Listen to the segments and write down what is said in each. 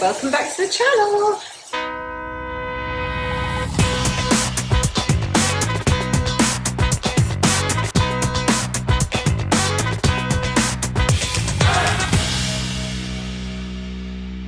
welcome back to the channel.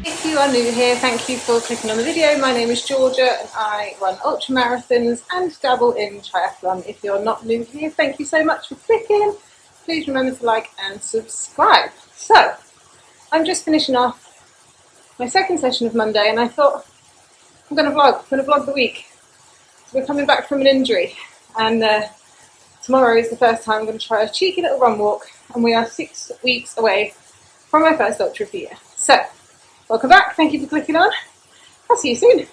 If you are new here, thank you for clicking on the video. My name is Georgia and I run ultra marathons and dabble in triathlon. If you're not new here, thank you so much for clicking. Please remember to like and subscribe. So, I'm just finishing off my second session of Monday and I thought I'm going to vlog the week. So we're coming back from an injury and tomorrow is the first time I'm going to try a cheeky little run walk, and we are 6 weeks away from my first ultra of the year. So, welcome back, thank you for clicking on. I'll see you soon.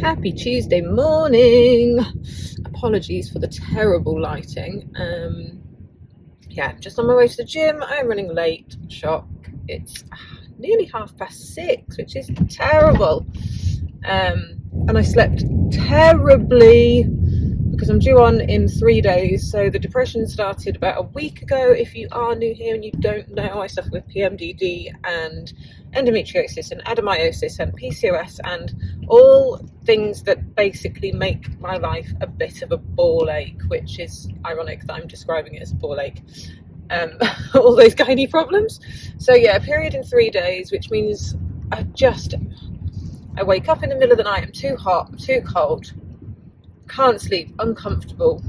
Happy Tuesday morning. Apologies for the terrible lighting. Yeah, just on my way to the gym. I'm running late. Shock. It's nearly 6:30, which is terrible. And I slept terribly because I'm due on in 3 days. So the depression started about a week ago. If you are new here and you don't know, I suffer with PMDD and endometriosis and adenomyosis and PCOS and all things that basically make my life a bit of a ball ache, which is ironic that I'm describing it as a ball ache. All those gynae problems. So yeah, a period in 3 days, which means I wake up in the middle of the night, I'm too hot, I'm too cold, can't sleep, uncomfortable.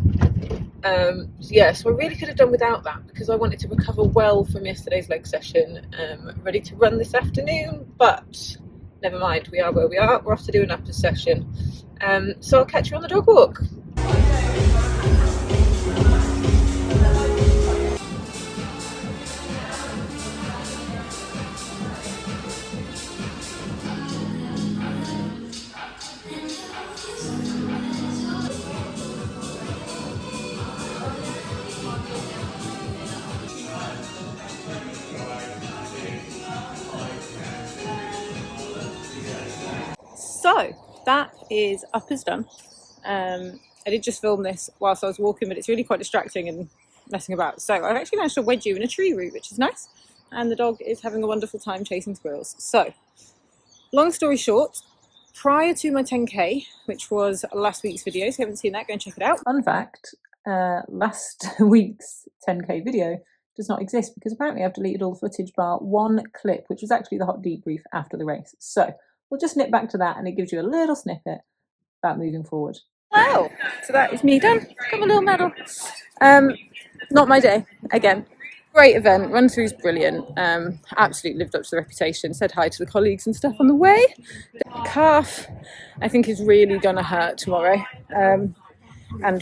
Yeah, so I really could have done without that because I wanted to recover well from yesterday's leg session, ready to run this afternoon, but never mind, we are where we are. We're off to do an upper session. So I'll catch you on the dog walk. So that is uppers done. I did just film this whilst I was walking, but it's really quite distracting and messing about. So I've actually managed to wedge you in a tree root, which is nice. And the dog is having a wonderful time chasing squirrels. So, long story short, prior to my 10k, which was last week's video, so if you haven't seen that, go and check it out. Fun fact, last week's 10k video does not exist because apparently I've deleted all the footage bar one clip, which was actually the hot debrief after the race. So we'll just nip back to that and it gives you a little snippet about moving forward. Wow, so that is me done. Got my little medal. Not my day, again. Great event, run through's brilliant. Absolutely lived up to the reputation. Said hi to the colleagues and stuff on the way. The calf, I think, is really gonna hurt tomorrow. And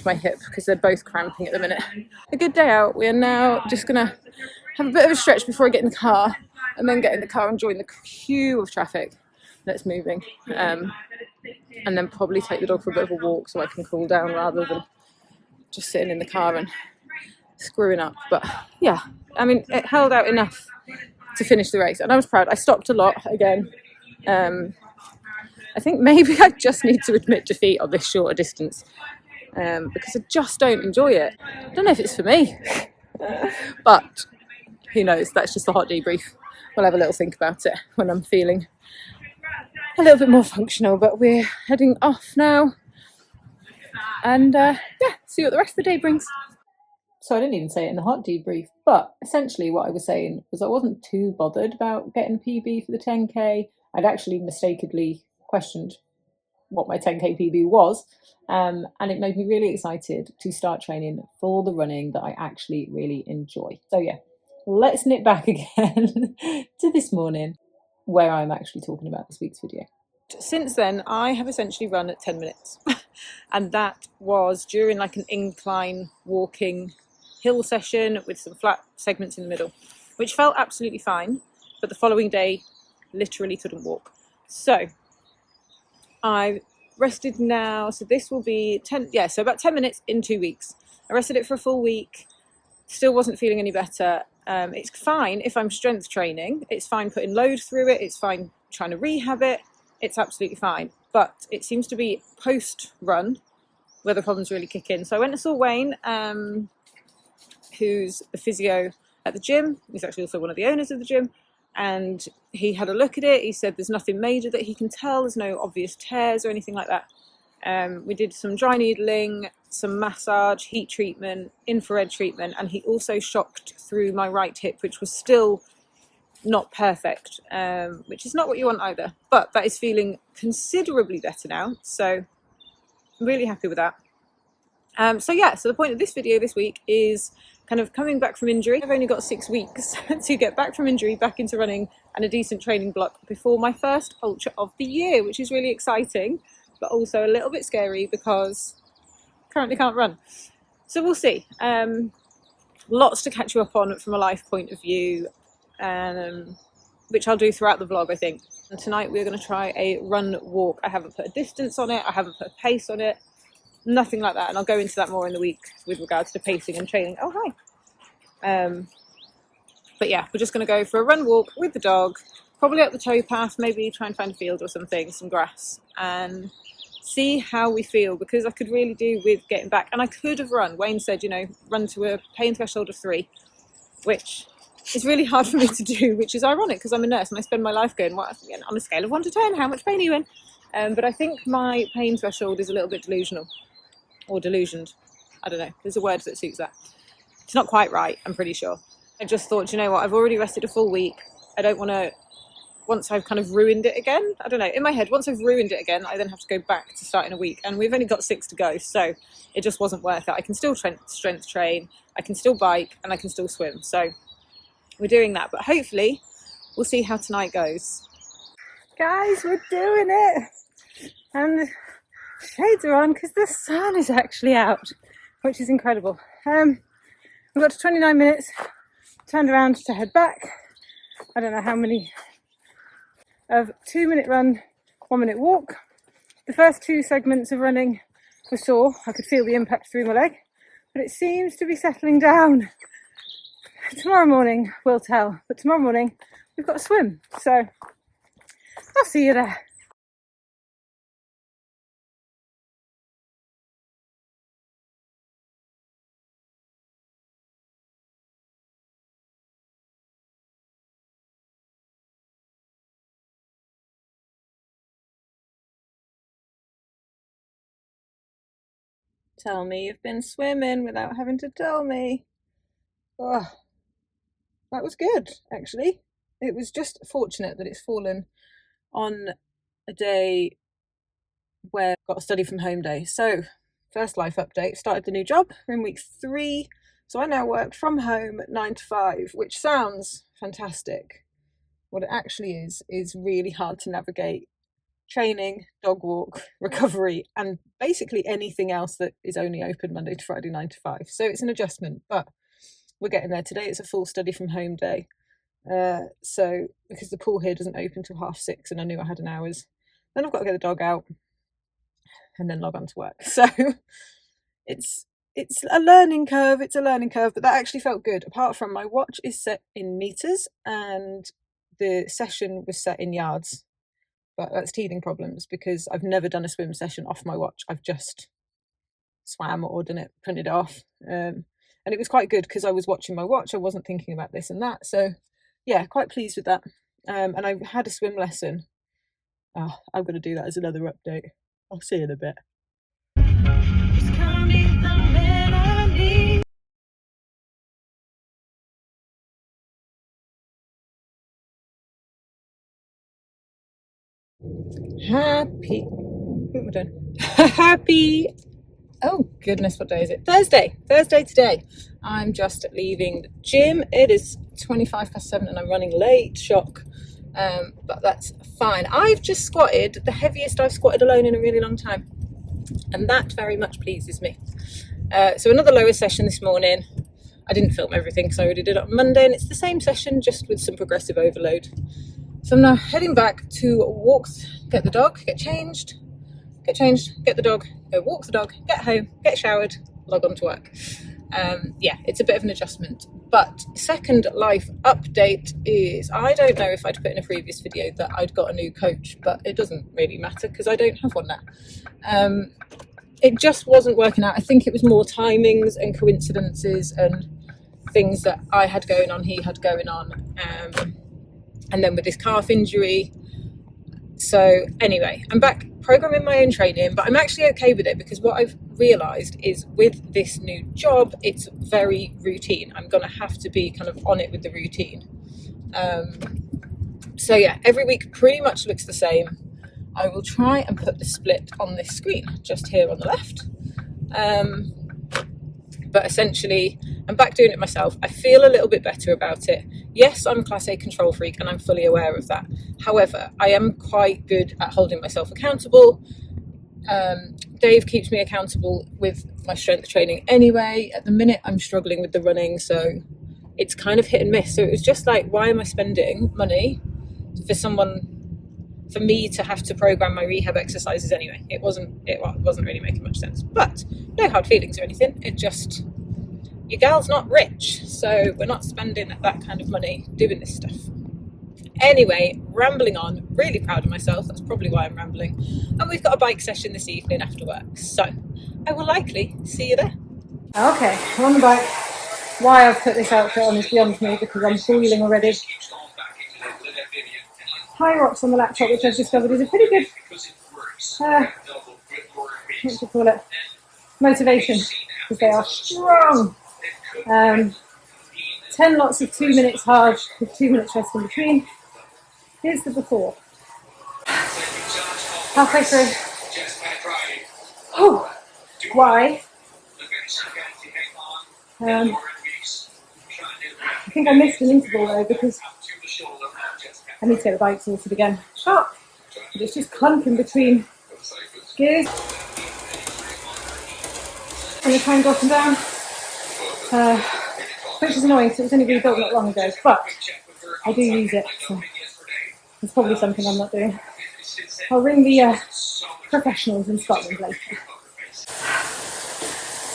my hip, because they're both cramping at the minute. A good day out. We are now just gonna have a bit of a stretch before I get in the car, and then get in the car and join the queue of traffic that's moving. And then probably take the dog for a bit of a walk so I can cool down rather than just sitting in the car and screwing up. But yeah, I mean, it held out enough to finish the race and I was proud. I stopped a lot again. I think maybe I just need to admit defeat on this shorter distance because I just don't enjoy it. I don't know if it's for me, but who knows? That's just the hot debrief. We'll have a little think about it when I'm feeling a little bit more functional, but we're heading off now and yeah, see what the rest of the day brings. So I didn't even say it in the hot debrief, but essentially what I was saying was I wasn't too bothered about getting PB for the 10k. I'd actually mistakenly questioned what my 10k PB was, and it made me really excited to start training for the running that I actually really enjoy. So yeah, let's nip back again to this morning where I'm actually talking about this week's video. Since then, I have essentially run at 10 minutes and that was during like an incline walking hill session with some flat segments in the middle, which felt absolutely fine, but the following day literally couldn't walk. So I've rested now, so this will be so about 10 minutes in 2 weeks. I rested it for a full week, still wasn't feeling any better. It's fine if I'm strength training, it's fine putting load through it, it's fine trying to rehab it, it's absolutely fine. But it seems to be post-run where the problems really kick in. So I went and saw Wayne, who's the physio at the gym. He's actually also one of the owners of the gym. And he had a look at it. He said there's nothing major that he can tell. There's no obvious tears or anything like that. We did some dry needling, some massage, heat treatment, infrared treatment, and he also shocked through my right hip, which was still not perfect, which is not what you want either. But that is feeling considerably better now. So I'm really happy with that. So the point of this video this week is kind of coming back from injury. I've only got 6 weeks to get back from injury, back into running and a decent training block before my first ultra of the year, which is really exciting, but also a little bit scary because I currently can't run. So we'll see. Lots to catch you up on from a life point of view, which I'll do throughout the vlog, I think. And tonight we're going to try a run walk. I haven't put a distance on it, I haven't put a pace on it, nothing like that, and I'll go into that more in the week with regards to pacing and training. Oh, hi. But yeah, we're just going to go for a run walk with the dog, probably up the towpath, maybe try and find a field or something, some grass, and see how we feel, because I could really do with getting back. And I could have run. Wayne said, run to a pain threshold of 3, which is really hard for me to do, which is ironic because I'm a nurse and I spend my life going, on a scale of 1 to 10, how much pain are you in? But I think my pain threshold is a little bit delusional. Or delusioned. I don't know. There's a word that suits that. It's not quite right, I'm pretty sure. I just thought, I've already rested a full week. I don't want to, once I've kind of ruined it again, I don't know, in my head, once I've ruined it again, I then have to go back to start in a week. And we've only got 6 to go, so it just wasn't worth it. I can still strength train, I can still bike, and I can still swim. So we're doing that, but hopefully we'll see how tonight goes. Guys, we're doing it! And shades are on because the sun is actually out, which is incredible. We've got to 29 minutes, turned around to head back. I don't know how many of 2-minute run, 1-minute walk. The first 2 segments of running were sore. I could feel the impact through my leg, but it seems to be settling down. Tomorrow morning we'll tell, but tomorrow morning we've got to swim, so I'll see you there. Tell me you've been swimming without having to tell me. Oh, that was good, actually. It was just fortunate that it's fallen on a day where I've got a study from home day. So, first life update, started the new job. We're in week 3. So I now work from home at 9 to 5, which sounds fantastic. What it actually is really hard to navigate training, dog walk, recovery, and basically anything else that is only open Monday to Friday 9 to 5. So it's an adjustment, but we're getting there. Today it's a full study from home day. So because the pool here doesn't open till 6:30 and I knew I had an hour's, then I've got to get the dog out and then log on to work. So it's a learning curve. It's a learning curve, but that actually felt good. Apart from my watch is set in meters and the session was set in yards. But that's teething problems because I've never done a swim session off my watch. I've just swam or done it, printed it off. And it was quite good because I was watching my watch. I wasn't thinking about this and that. So yeah, quite pleased with that. And I had a swim lesson. Oh, I'm going to do that as another update. I'll see you in a bit. Happy, oh goodness, what day is it? Thursday today. I'm just leaving the gym. It is 7:25 and I'm running late, shock, but that's fine. I've just squatted the heaviest I've squatted alone in a really long time, and that very much pleases me. So another lower session this morning. I didn't film everything because I already did it on Monday, and it's the same session just with some progressive overload. So I'm now heading back to walk, get the dog, get changed, get the dog, go walk the dog, get home, get showered, log on to work. Yeah, it's a bit of an adjustment. But second life update is, I don't know if I'd put in a previous video that I'd got a new coach, but it doesn't really matter because I don't have one now. It just wasn't working out. I think it was more timings and coincidences and things that I had going on, he had going on, and then with his calf injury. So anyway, I'm back programming my own training, but I'm actually okay with it because what I've realised is with this new job, it's very routine. I'm going to have to be kind of on it with the routine. So yeah, every week pretty much looks the same. I will try and put the split on this screen, just here on the left. But essentially, I'm back doing it myself. I feel a little bit better about it. Yes, I'm a Class A control freak and I'm fully aware of that. However, I am quite good at holding myself accountable. Dave keeps me accountable with my strength training anyway. At the minute, I'm struggling with the running, so it's kind of hit and miss. So it was just like, why am I spending money for me to have to program my rehab exercises anyway? It wasn't really making much sense. But no hard feelings or anything. It just, your gal's not rich, so we're not spending that kind of money doing this stuff. Anyway, rambling on, really proud of myself. That's probably why I'm rambling. And we've got a bike session this evening after work, so I will likely see you there. Okay, I'm on the bike. Why I've put this outfit on is beyond me because I'm boiling already. High rocks on the laptop, which I've discovered is a pretty good, what do you call it, motivation, because they are strong. 10 lots of 2 minutes hard with 2 minutes rest in between. Here's the before. Halfway through. Oh, why? I think I missed an interval though because I need to get the bike sorted again. Sharp, but it's just clunking between gears. And the time up and down, which is annoying because it was only rebuilt not long ago, but I do use it, so it's probably something I'm not doing. I'll ring the professionals in Scotland later.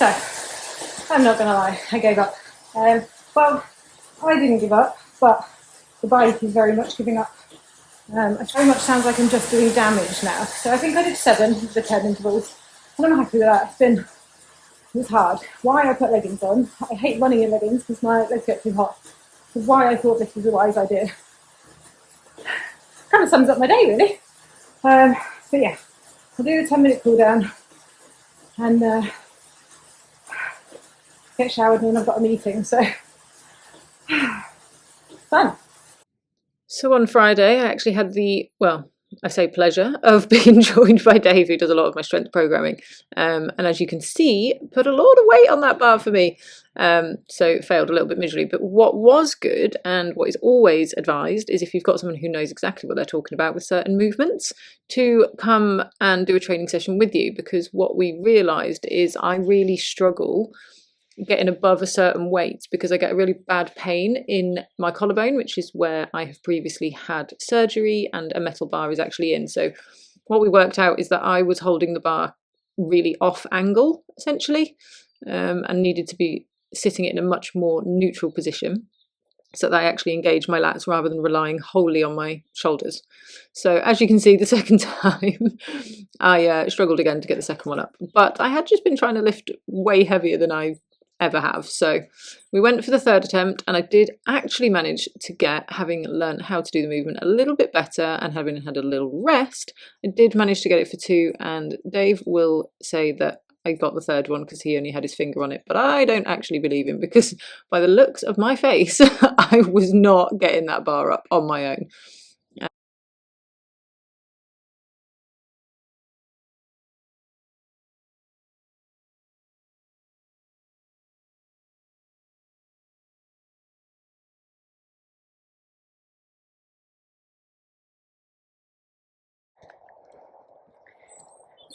So, I'm not going to lie, I gave up. Well, I didn't give up, but the bike is very much giving up. It very much sounds like I'm just doing damage now. So I think I did 7 of the 10 intervals, and I'm happy with that. It was hard. Why I put leggings on, I hate running in leggings because my legs get too hot. So why I thought this was a wise idea. Kind of sums up my day really. So yeah, I'll do the 10-minute cool down and get showered, and then I've got a meeting, so fun. So on Friday, I actually had I say pleasure of being joined by Dave, who does a lot of my strength programming. And as you can see, put a lot of weight on that bar for me. So it failed a little bit miserably. But what was good, and what is always advised, is if you've got someone who knows exactly what they're talking about with certain movements, to come and do a training session with you. Because what we realised is I really struggle getting above a certain weight because I get a really bad pain in my collarbone, which is where I have previously had surgery, and a metal bar is actually in. So what we worked out is that I was holding the bar really off angle essentially, and needed to be sitting it in a much more neutral position so that I actually engage my lats rather than relying wholly on my shoulders. So as you can see, the second time I struggled again to get the second one up, but I had just been trying to lift way heavier than I ever have. So we went for the third attempt, and I did actually manage to get, having learned how to do the movement a little bit better and having had a little rest, I did manage to get it for 2, and Dave will say that I got the third one because he only had his finger on it, but I don't actually believe him because by the looks of my face, I was not getting that bar up on my own.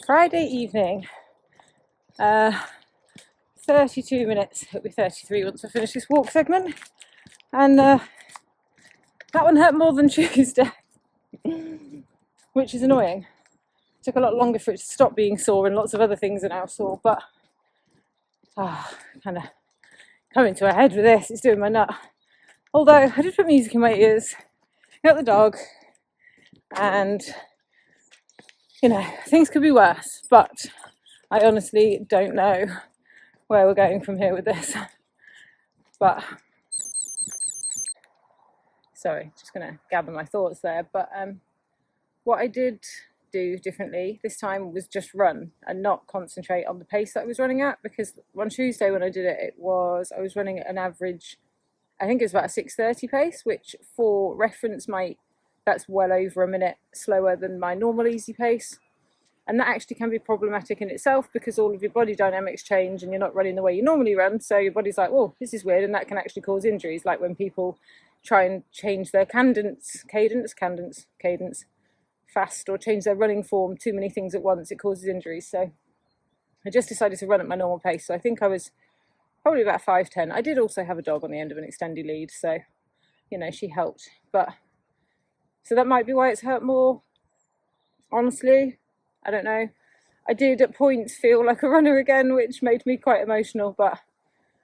Friday evening, 32 minutes. It'll be 33 once I finish this walk segment. And that one hurt more than Tuesday, which is annoying. It took a lot longer for it to stop being sore, and lots of other things are now sore, but kind of coming to a head with this. It's doing my nut. Although I did put music in my ears, got the dog, and you know, things could be worse, but I honestly don't know where we're going from here with this. But sorry, just gonna gather my thoughts there. But what I did do differently this time was just run and not concentrate on the pace that I was running at, because on Tuesday when I did it, I was running at an average, I think it was about a 6:30 pace, which for reference that's well over a minute slower than my normal easy pace. And that actually can be problematic in itself, because all of your body dynamics change and you're not running the way you normally run. So your body's like, whoa, this is weird. And that can actually cause injuries. Like when people try and change their cadence fast, or change their running form, too many things at once, it causes injuries. So I just decided to run at my normal pace. So I think I was probably about 5:10. I did also have a dog on the end of an extended lead. So, you know, she helped. But so that might be why it's hurt more. Honestly, I don't know. I did at points feel like a runner again, which made me quite emotional, but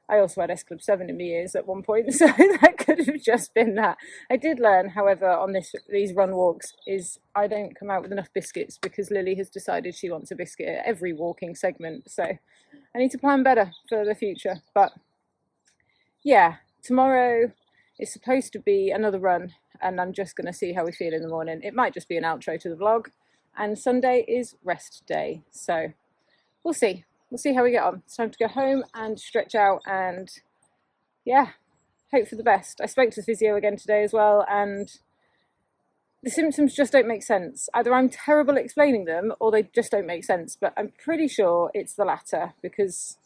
I also had S Club 7 in my ears at one point, so that could have just been that. I did learn, however, on these run walks, is I don't come out with enough biscuits, because Lily has decided she wants a biscuit at every walking segment, so I need to plan better for the future. But yeah, tomorrow is supposed to be another run, and I'm just going to see how we feel in the morning. It might just be an outro to the vlog. And Sunday is rest day, so we'll see. We'll see how we get on. It's time to go home and stretch out and, yeah, hope for the best. I spoke to the physio again today as well, and the symptoms just don't make sense. Either I'm terrible at explaining them, or they just don't make sense, but I'm pretty sure it's the latter, because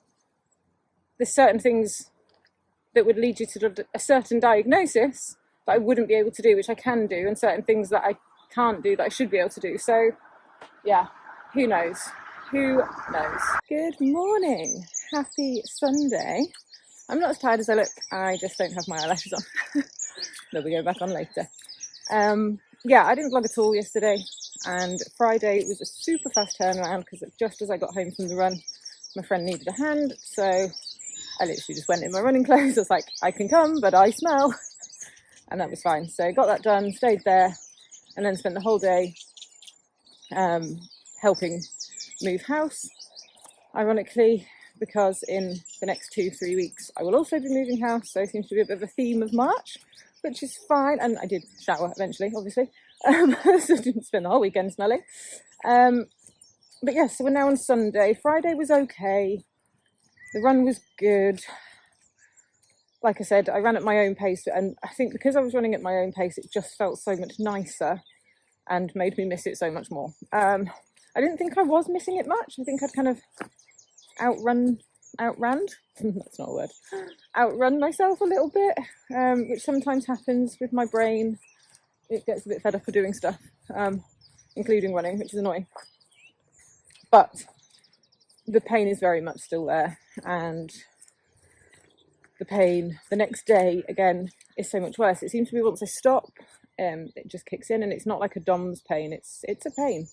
there's certain things that would lead you to a certain diagnosis that I wouldn't be able to do, which I can do, and certain things that I can't do that I should be able to do. So yeah, who knows? Good morning, happy Sunday. I'm not as tired as I look, I just don't have my eyelashes on. They'll be going back on later. Yeah, I didn't vlog at all yesterday, and Friday was a super fast turnaround, because just as I got home from the run, my friend needed a hand, so I literally just went in my running clothes. I was like, I can come, but I smell, and that was fine. So got that done, stayed there, and then spent the whole day helping move house, ironically, because in the next 2-3 weeks I will also be moving house, so it seems to be a bit of a theme of March, which is fine. And I did shower eventually, obviously, so I didn't spend the whole weekend smelling. But yeah, so we're now on Sunday. Friday was okay, the run was good. Like I said, I ran at my own pace, and I think because I was running at my own pace, it just felt so much nicer and made me miss it so much more. I didn't think I was missing it much. I think I'd kind of outrun that's not a word, outrun myself a little bit, which sometimes happens with my brain. It gets a bit fed up of doing stuff, including running, which is annoying. But the pain is very much still there, and the pain the next day again is so much worse. It seems to be once I stop, it just kicks in, and it's not like a DOMS pain, it's a pain.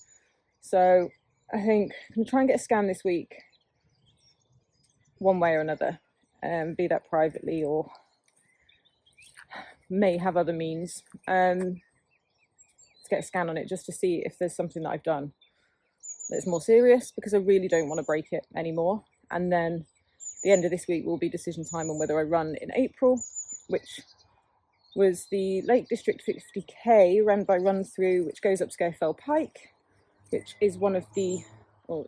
So I think I'm going to try and get a scan this week, one way or another, be that privately or may have other means, to get a scan on it, just to see if there's something that I've done that's more serious, because I really don't want to break it anymore. And then the end of this week will be decision time on whether I run in April, which was the Lake District 50k run by Run Through, which goes up Scafell Pike, which is one of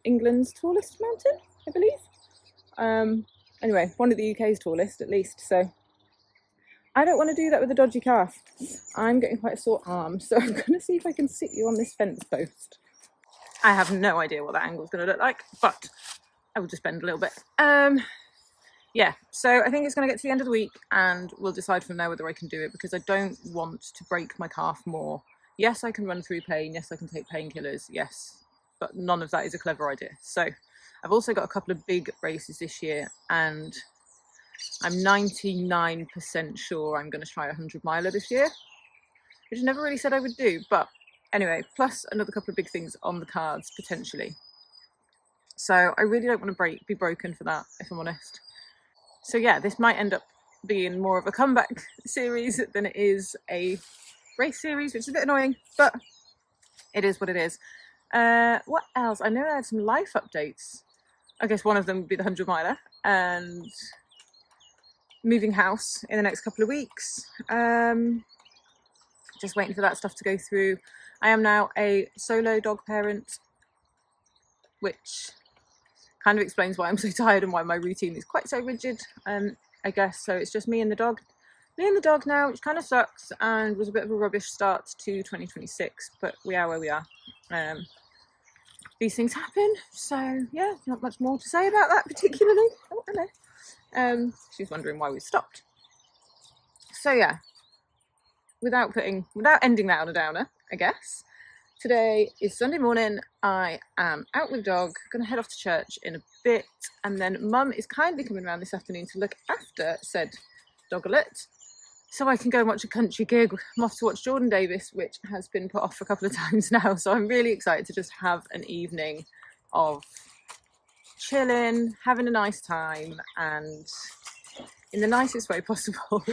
England's tallest mountain, I believe. Anyway, one of the UK's tallest, at least. So I don't want to do that with a dodgy calf. I'm getting quite a sore arm, so I'm going to see if I can sit you on this fence post. I have no idea what that angle is going to look like, but I will just bend a little bit. Yeah, so I think it's going to get to the end of the week, and we'll decide from there whether I can do it, because I don't want to break my calf more. Yes, I can run through pain. Yes, I can take painkillers. Yes, but none of that is a clever idea. So I've also got a couple of big races this year, and I'm 99% sure I'm going to try a 100-miler this year, which I never really said I would do. But anyway, plus another couple of big things on the cards potentially. So I really don't want to be broken for that, if I'm honest. So yeah, this might end up being more of a comeback series than it is a race series, which is a bit annoying, but it is what it is. What else? I know I had some life updates. I guess one of them would be the 100-miler and moving house in the next couple of weeks. Just waiting for that stuff to go through. I am now a solo dog parent, which kind of explains why I'm so tired and why my routine is quite so rigid, I guess. So it's just me and the dog now, which kind of sucks and was a bit of a rubbish start to 2026, but we are where we are. These things happen, so yeah, not much more to say about that particularly. Oh, hello. She's wondering why we stopped. So yeah, without ending that on a downer, I guess. Today is Sunday morning. I am out with the dog, gonna head off to church in a bit, and then Mum is kindly coming around this afternoon to look after said doglet, so I can go and watch a country gig. I'm off to watch Jordan Davis, which has been put off a couple of times now, so I'm really excited to just have an evening of chilling, having a nice time, and in the nicest way possible,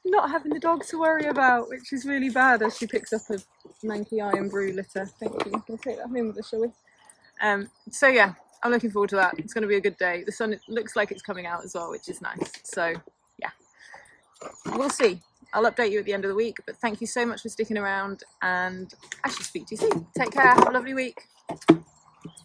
not having the dog to worry about, which is really bad as she picks up a manky iron brew litter. Thank you. We'll take that home with us, shall we? So yeah, I'm looking forward to that. It's going to be a good day. The sun, it looks like it's coming out as well, which is nice. So yeah, we'll see. I'll update you at the end of the week, but thank you so much for sticking around, and I shall speak to you soon. Take care. Have a lovely week.